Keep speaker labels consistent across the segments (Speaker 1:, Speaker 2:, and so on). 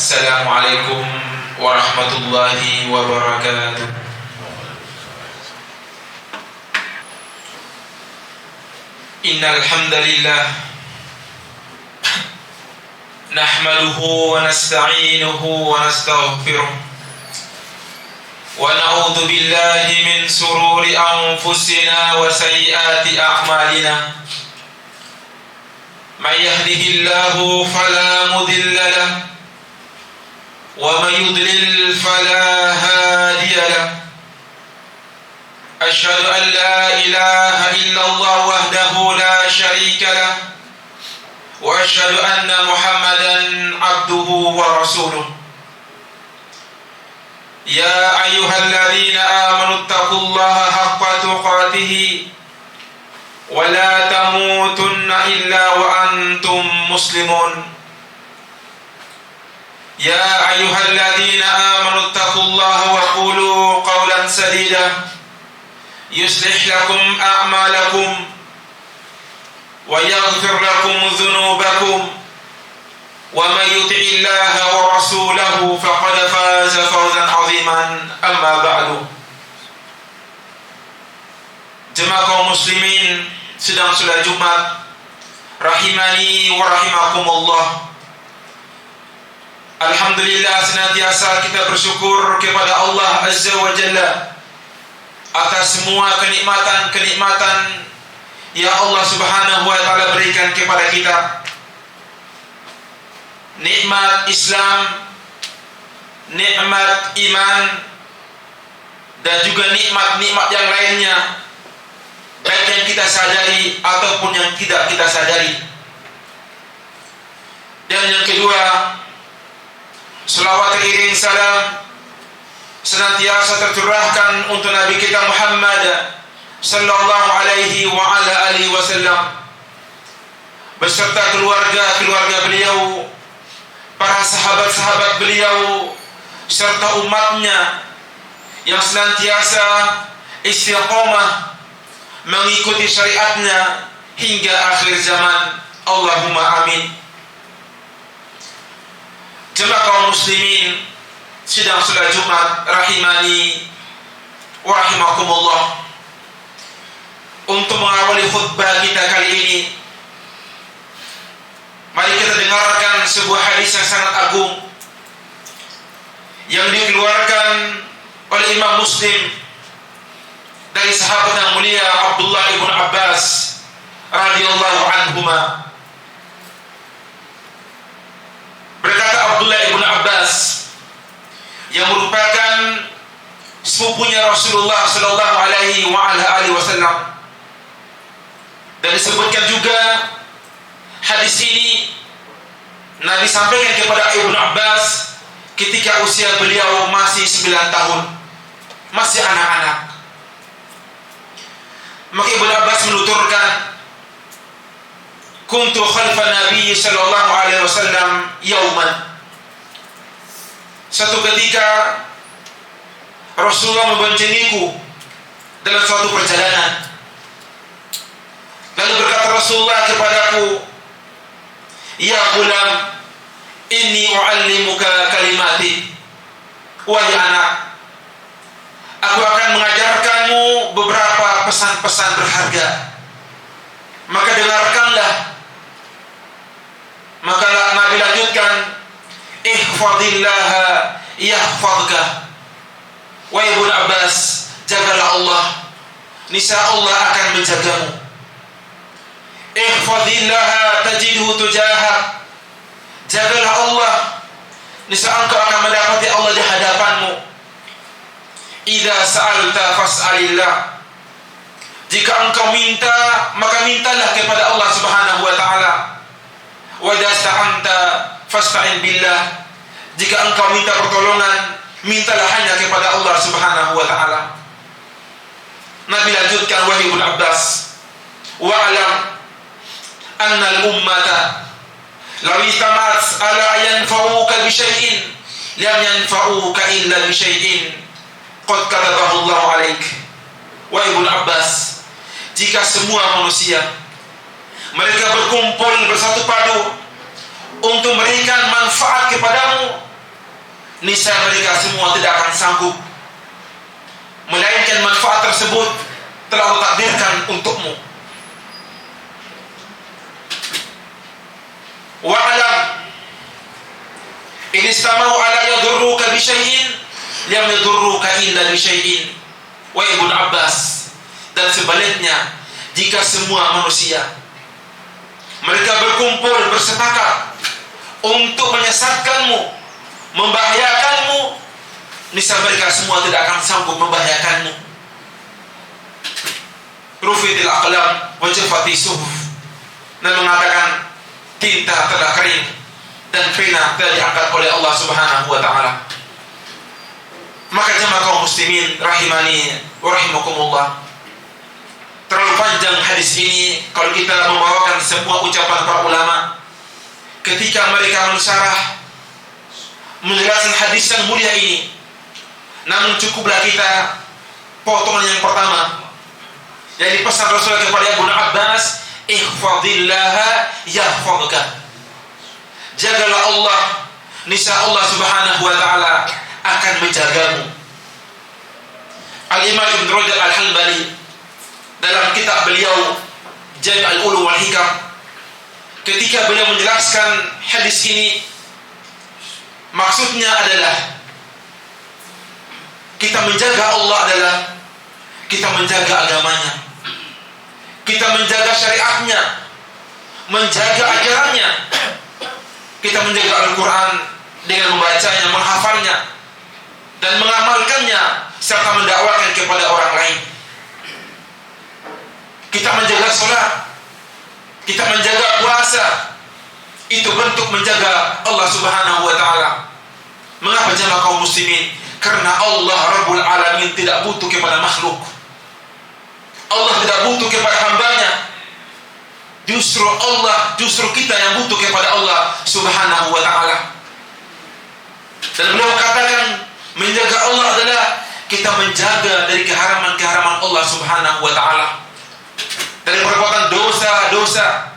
Speaker 1: Assalamualaikum warahmatullahi wabarakatuh. Innal hamdalillah nahmaduhu wa nasta'inuhu wa nastaghfiruh wa na'udzu billahi min sururi anfusina wa sayyiati a'malina. May yahdihillahu fala mudilla lahu wa may yudlil fala hadiya lahu. Asyhadu an la ilaha illallah wahdahu la syarika lah wa asyhadu anna Muhammadan abduhu wa rasuluh. Ya ayyuhalladzina amanu taqullaha haqqa tuqatih wa la tamutunna illa wa antum muslimun. Ya ayyuhalladzina amanu taqullaha wa qulu qawlan sadida يصلح لكم أعمالكم ويغفر لكم ذنوبكم ومن يطع الله ورسوله فقد فاز فوزا عظيما. أما بعد. Jemaah kaum muslimin sedang salat Jumat rahimani wa rahimakumullah. Alhamdulillah, senantiasa kita bersyukur kepada Allah Azza wa Jalla atas semua kenikmatan yang Allah Subhanahu wa taala berikan kepada kita. Nikmat Islam, nikmat iman, dan juga nikmat-nikmat yang lainnya, baik yang kita sadari ataupun yang tidak kita sadari. Dan yang kedua, selawat iring salam senantiasa tercurahkan untuk Nabi kita Muhammad sallallahu alaihi wa ala alihi wasallam beserta keluarga beliau, para sahabat-sahabat beliau, serta umatnya yang senantiasa istiqomah mengikuti syariatnya hingga akhir zaman. Allahumma amin. Jemaah kaum muslimin sidang salat Jumat rahimani wa rahimakumullah. Untuk mengawali khutbah kita kali ini, mari kita dengarkan sebuah hadis yang sangat agung yang dikeluarkan oleh Imam Muslim dari sahabat yang mulia Abdullah ibn Abbas radhiyallahu anhuma. Berkata Abdullah ibn Abbas yang merupakan sepupunya Rasulullah sallallahu alaihi wa ala alihi wasallam, dan disebutkan juga hadis ini Nabi sampaikan kepada Ibnu Abbas ketika usia beliau masih 9 tahun, masih anak-anak. Maka Ibnu Abbas menuturkan, kuntu khalfa Nabi sallallahu alaihi wasallam yauman. Satu ketika Rasulullah memboncengku dalam suatu perjalanan. Lalu berkata Rasulullah kepadaku, ya gulam, inni u'allimuka kalimati. Wahai anak, aku akan mengajarkanmu beberapa pesan-pesan berharga, maka dengarkanlah. Maka Nabi lanjutkan, ihfadillaha yahfadka. Wa Ibnu Abbas, jagalah Allah, niscaya Allah akan menjagamu. Ihfadillaha tajidhu tujahak. Jagalah Allah, niscaya engkau akan mendapati Allah di hadapanmu. Idza sa'alta fas'alillah. Jika engkau minta, maka mintalah kepada Allah Subhanahu wa taala. Wa idza sta'anta fasta'in billah. Jika engkau minta pertolongan, mintalah hanya kepada Allah Subhanahu wa taala. Nabi lanjutkan, wahai Ibnu Abbas, wa'lam anna al-ummata law ijtama'at ala yanfa'uka bi syai'in lam yanfa'uka illa bi syai'in qad katabahu Allah 'alaik. Wahai Ibnu Abbas, jika semua manusia mereka berkumpul bersatu padu untuk memberikan manfaat kepadamu, niscaya mereka semua tidak akan sanggup, melainkan manfaat tersebut telah Allah takdirkan untukmu. Wa'alam in istamau ala yadurruka bi syai'in lam yadurruka illa bi syai'in. Wa Ibnu Abbas, dan sebaliknya, jika semua manusia mereka berkumpul bersepakat untuk menyesatkanmu, membahayakanmu, niscaya mereka semua tidak akan sanggup membahayakanmu. Rufi'il aqlam wa jaffati suhuf, dan mengatakan tinta telah kering dan pena telah diangkat oleh Allah Subhanahu wa taala. Maka jemaah kaum muslimin rahimani wa rahimakumullah, terlalu panjang hadis ini kalau kita membawakan semua ucapan para ulama ketika mereka mensyarah menjelaskan hadis yang mulia ini. Namun cukuplah kita potongan yang pertama, yang dipesan Rasul kepada Ibnu Abbas, ihfadillaha yahfadhuka. Jagalah Allah, niscaya Allah Subhanahu wa taala akan menjagamu. Al-Imam Ibn Rajab Al-Hanbali dalam kitab beliau Jami' al-Ulum wal Hikam, ketika beliau menjelaskan hadis ini, maksudnya adalah kita menjaga Allah adalah kita menjaga agamanya, kita menjaga syariatnya, menjaga ajarannya, kita menjaga Al-Quran dengan membacanya, menghafalnya, dan mengamalkannya serta mendakwakan kepada orang lain. Kita menjaga sholat, kita menjaga puasa, itu bentuk menjaga Allah Subhanahu wa taala. Mengapa jemaah kaum muslimin? Karena Allah Rabbul Alamin tidak butuh kepada makhluk. Allah tidak butuh kepada hambanya. Justru kita yang butuh kepada Allah Subhanahu wa taala. Dan beliau katakan menjaga Allah adalah kita menjaga dari keharaman-keharaman Allah Subhanahu wa taala, dari perbuatan dosa-dosa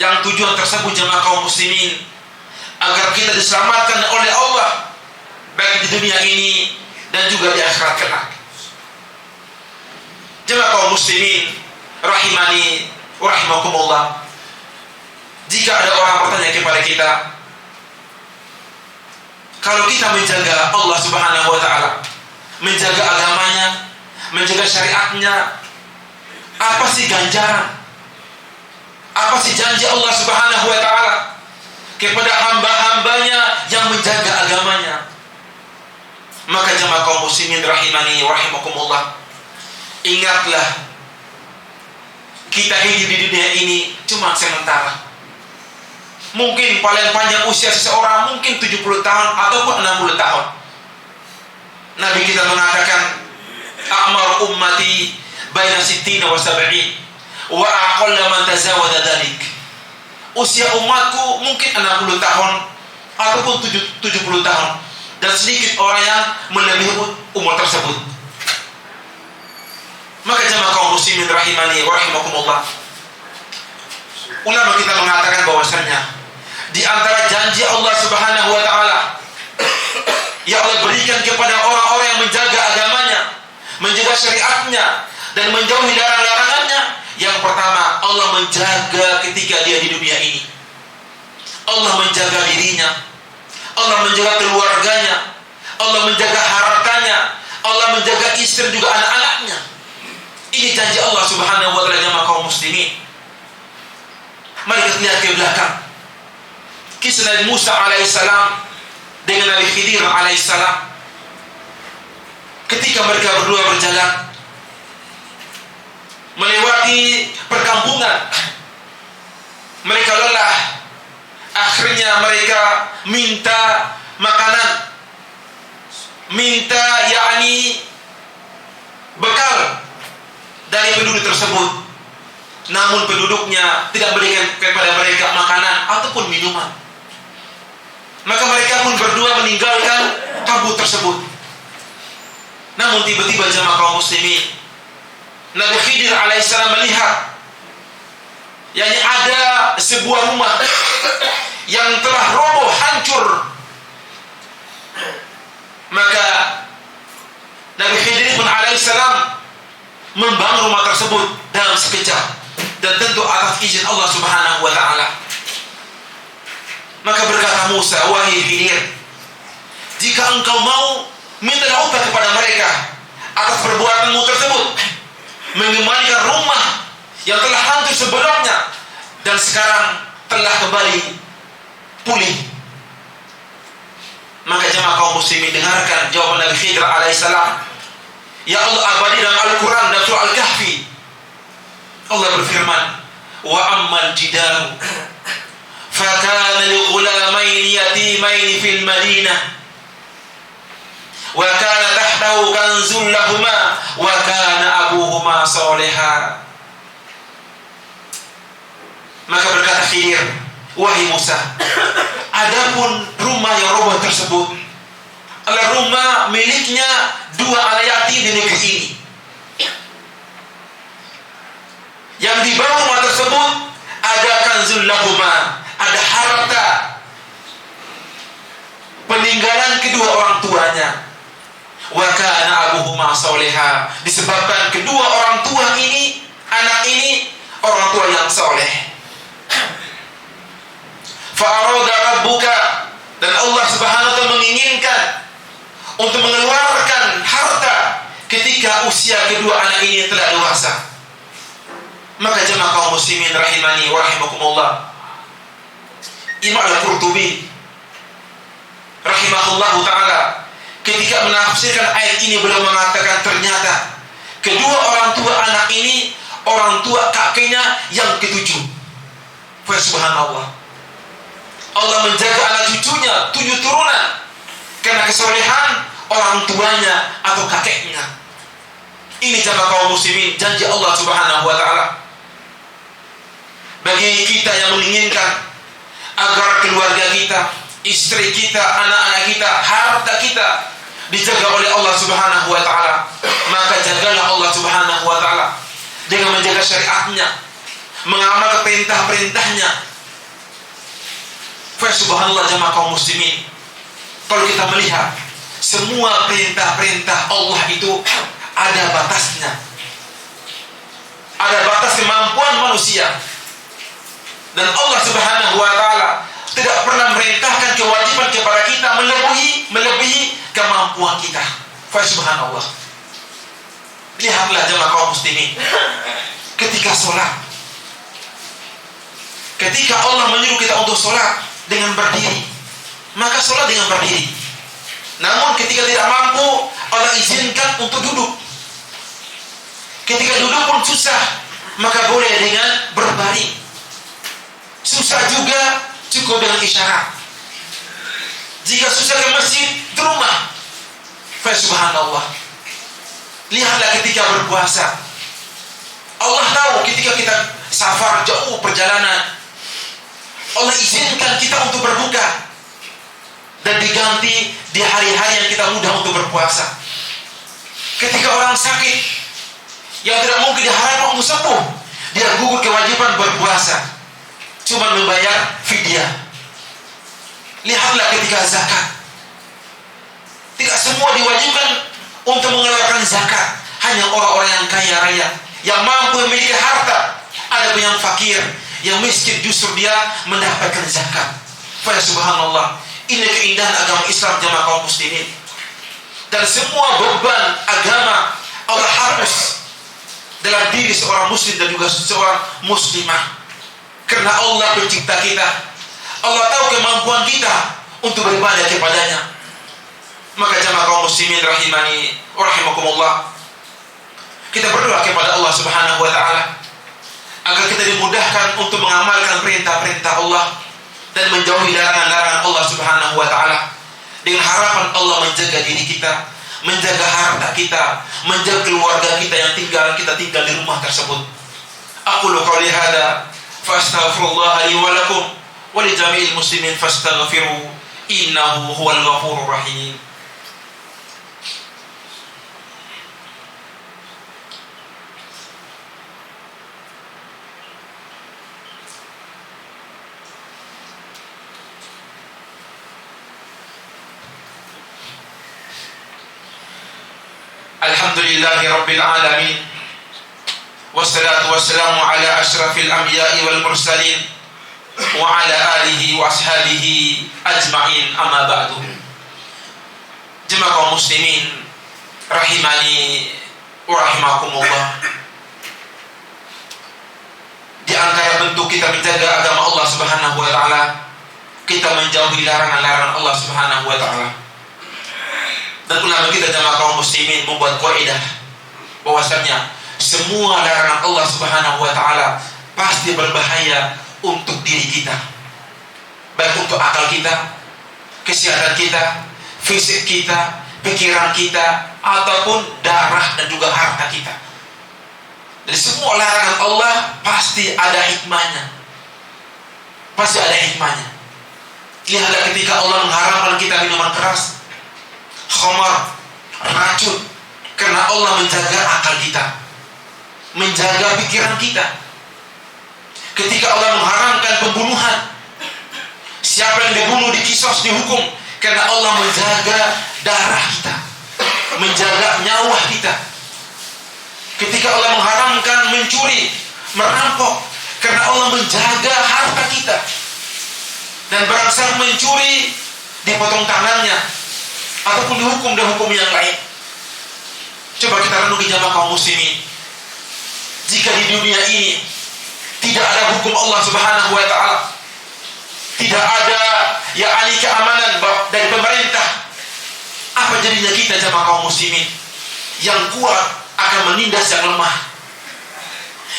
Speaker 1: yang tujuan tersebut jemaah kaum muslimin agar kita diselamatkan oleh Allah baik di dunia ini dan juga di akhirat kelak. Jemaah kaum muslimin rahimani wa rahimakumullah, jika ada orang bertanya kepada kita, kalau kita menjaga Allah Subhanahu wa taala, menjaga agamanya, menjaga syariatnya, apa sih ganjaran? Apa sih janji Allah Subhanahu wa taala kepada hamba-hambanya yang menjaga agamanya? Maka jemaah kaum muslimin rahimani wa rahimakumullah, ingatlah kita hidup di dunia ini cuma sementara. Mungkin paling panjang usia seseorang mungkin 70 tahun ataupun 60 tahun. Nabi kita mengatakan, a'mar ummati baina 60 wa 70 wa aqalla man tazawada dzalik. Usia umatku mungkin 60 tahun ataupun 70 tahun, dan sedikit orang yang melebihi umur tersebut. Maka jemaah kaum muslimin rahimani wa rahimakumullah, ulama kita mengatakan bahwasanya di antara janji Allah Subhanahu wa taala yang Allah berikan kepada orang-orang yang menjaga agamanya, menjaga syariatnya, dan menjauhi larangan-larangannya, yang pertama, Allah menjaga ketika dia di dunia ini. Allah menjaga dirinya, Allah menjaga keluarganya, Allah menjaga hartanya, Allah menjaga istri dan juga anak-anaknya. Ini janji Allah Subhanahu wa taala jemaah kaum muslimin. Mari kita lihat ke belakang. Kisah Nabi Musa alaihissalam dengan Nabi Khidir alaihissalam. Ketika mereka berdua berjalan melewati perkampungan, mereka lelah. Akhirnya mereka minta makanan, minta yakni bekal dari penduduk tersebut. Namun penduduknya tidak berikan kepada mereka makanan ataupun minuman. Maka mereka pun berdua meninggalkan kampung tersebut. Namun tiba-tiba jemaah kaum muslimin, Nabi Khidir alaihissalam melihat yakni ada sebuah rumah yang telah roboh, hancur. Maka Nabi Khidir pun alaihissalam membangun rumah tersebut dalam sekejap, dan tentu atas izin Allah Subhanahu wa ta'ala. Maka berkata Musa, wahai Khidir, jika engkau mau, mintalah upah kepada mereka atas perbuatanmu tersebut, mengembalikan rumah yang telah hancur sebelumnya dan sekarang telah kembali pulih. Maka jemaah kaum muslimin, dengarkan jawaban Nabi Khidir alaihissalam. Ya Allah abadi dalam Al-Quran dan surah Al-Kahfi, Allah berfirman, wa ammal jidaru fakana li ghulamaini yatimaini fil madinah wa kana tahtahu kanzun lahuma wa kana abuhuma saliha. Maka berkata Khidir, wahai Musa, adapun rumah yang roboh tersebut adalah rumah miliknya dua anak yatim di negeri ini. Yang di bawah rumah tersebut ada kanzul lahuma, ada harta peninggalan kedua orang tuanya. Wa kana abuhuma sholiha, disebabkan kedua orang tua ini, anak ini orang tua yang soleh. Fa arada rabbuka, dan Allah Subhanahu wa ta'ala menginginkan untuk mengeluarkan harta ketika usia kedua anak ini telah dewasa. Maka jemaah kaum muslimin rahimani wa rahimakumullah, Imam Al-Qurtubi rahimahullah ta'ala ketika menafsirkan ayat ini, beliau mengatakan ternyata kedua orang tua anak ini orang tua kakeknya yang ketujuh. Subhanallah, Allah menjaga anak cucunya 7 turunan karena kesolehan orang tuanya atau kakeknya. Ini jamaah kaum muslimin janji Allah Subhanahu wa ta'ala bagi kita yang menginginkan agar keluarga kita, istri kita, anak-anak kita, harta kita dijaga oleh Allah Subhanahu wa ta'ala. Maka jagalah Allah Subhanahu wa ta'ala dengan menjaga syariatnya, mengamalkan perintah-perintahnya. Subhanallah jamaah kaum muslimin, kalau kita melihat semua perintah-perintah Allah itu ada batasnya, ada batas kemampuan manusia, dan Allah Subhanahu wa ta'ala tidak pernah merintahkan kewajiban kepada kita melebihi kemampuan kita. Subhanallah. Lihatlah jemaah kaum muslimin, ketika sholat, ketika Allah menyuruh kita untuk sholat dengan berdiri, maka sholat dengan berdiri. Namun ketika tidak mampu, Allah izinkan untuk duduk. Ketika duduk pun susah, maka boleh dengan berbaring. Susah juga cukup dengan isyarat. Jika susah ke masjid, di rumah. Subhanallah. Lihatlah ketika berpuasa, Allah tahu ketika kita safar jauh perjalanan, Allah izinkan kita untuk berbuka dan diganti di hari-hari yang kita mudah untuk berpuasa. Ketika orang sakit yang tidak mungkin diharapkan untuk sembuh, dia gugur kewajiban berpuasa, cuma membayar fidyah. Lihatlah ketika zakat, tidak semua diwajibkan untuk mengeluarkan zakat, hanya orang-orang yang kaya raya yang mampu memiliki harta. Ada yang fakir, yang miskin, justru dia mendapatkan zakat. Subhanallah, ini keindahan agama Islam jamaah kaum muslimin. Dan semua beban agama Allah hapus dalam diri seorang muslim dan juga seorang muslimah. Karena Allah pencipta kita, Allah tahu kemampuan kita untuk beribadah kepadanya. Maka jamaah kaum muslimin rahimani wa rahimakumullah, kita berdoa kepada Allah Subhanahu wa ta'ala agar kita dimudahkan untuk mengamalkan perintah-perintah Allah dan menjauhi larangan-larangan Allah Subhanahu wa ta'ala, dengan harapan Allah menjaga diri kita, menjaga harta kita, menjaga keluarga kita yang kita tinggal di rumah tersebut. Aqulu qouli hadza fa astaghfirullah li wa lakum wa li jami'il muslimin fastaghfiru innahu huwal ghafurur rahim. Alhamdulillahi Rabbil Alamin. Wassalatu wassalamu ala ashrafil anbiya'i wal mursalin wa ala alihi wa ashabihi ajma'in, amma ba'du. Jemaah kaum muslimin rahimani wa rahimakumullah. Di antara bentuk kita menjaga agama Allah Subhanahu wa taala, kita menjauhi larangan-larangan Allah Subhanahu wa taala. Dan ulama kita jamaah kaum muslimin membuat kaidah bahwasanya semua larangan Allah Subhanahu wa taala pasti berbahaya untuk diri kita, baik untuk akal kita, kesehatan kita, fisik kita, pikiran kita, ataupun darah dan juga harta kita. Dari semua larangan Allah pasti ada hikmahnya. Pasti ada hikmahnya. Lihatlah ketika Allah mengharamkan kita minuman keras, khamar, racun, karena Allah menjaga akal kita, menjaga pikiran kita. Ketika Allah mengharamkan pembunuhan, siapa yang dibunuh dikisos, dihukum, karena Allah menjaga darah kita, menjaga nyawa kita. Ketika Allah mengharamkan mencuri, merampok, karena Allah menjaga harta kita. Dan barang siapa mencuri, dipotong tangannya, ataupun dihukum dengan hukum yang lain. Coba kita renungi jamaah kaum muslimin. Jika di dunia ini tidak ada hukum Allah Subhanahu wa taala, tidak ada keamanan dari pemerintah, apa jadinya kita jamaah kaum muslimin? Yang kuat akan menindas yang lemah,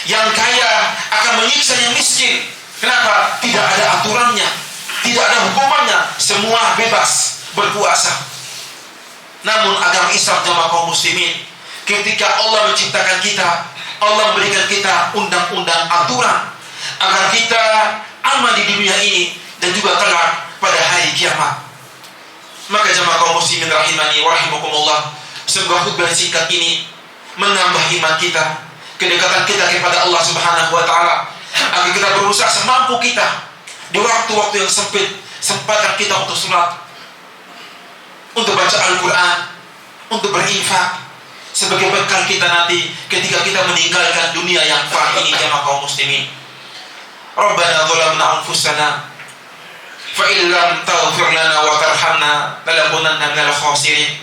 Speaker 1: yang kaya akan menyiksa yang miskin. Kenapa? Tidak ada aturannya, tidak ada hukumannya, semua bebas berkuasa. Namun agama Islam jamaah kaum muslimin, ketika Allah menciptakan kita, Allah memberikan kita undang-undang aturan agar kita aman di dunia ini dan juga kelak pada hari kiamat. Maka jamaah kaum muslimin rahimani wa rahimakumullah, sebuah khutbah singkat ini menambah iman kita, kedekatan kita kepada Allah Subhanahu wa taala, agar kita berusaha semampu kita di waktu-waktu yang sempit, sempatkan kita untuk salat, untuk baca Al-Quran, untuk berinfak, sebagai bekal kita nanti ketika kita meninggalkan dunia yang fana ini jamaah kaum muslimin. Rabbana zalamna anfusana fa in lam taghfir lana wa tarhamna lanakunanna minal khasirin.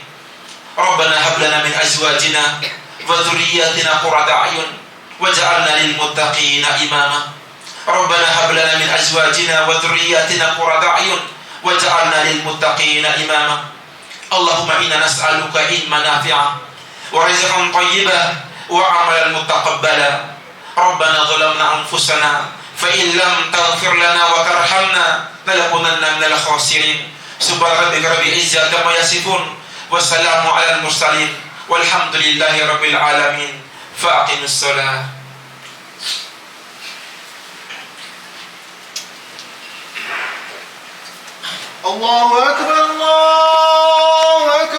Speaker 1: Rabbana hab lana min azwajina wa dhurriyyatina qurrata a'yun waj'alna lil muttaqina imama. Rabbana hab lana min azwajina wa dhurriyyatina qurrata a'yun waj'alna lil muttaqina imama. Allahumma inna nas'aluka ilman nafi'an wa rizqan thayyiban wa 'amalan mutaqabbala. Rabbana zalamna anfusana fa in lam taghfir lana wa tarhamna lanakunanna minal khasirin. Subhana rabbika rabbil izzati amma yasifun wa salamun 'alal mursalin walhamdulillahi rabbil alamin. Faqimus shalah.
Speaker 2: Allahu akbar.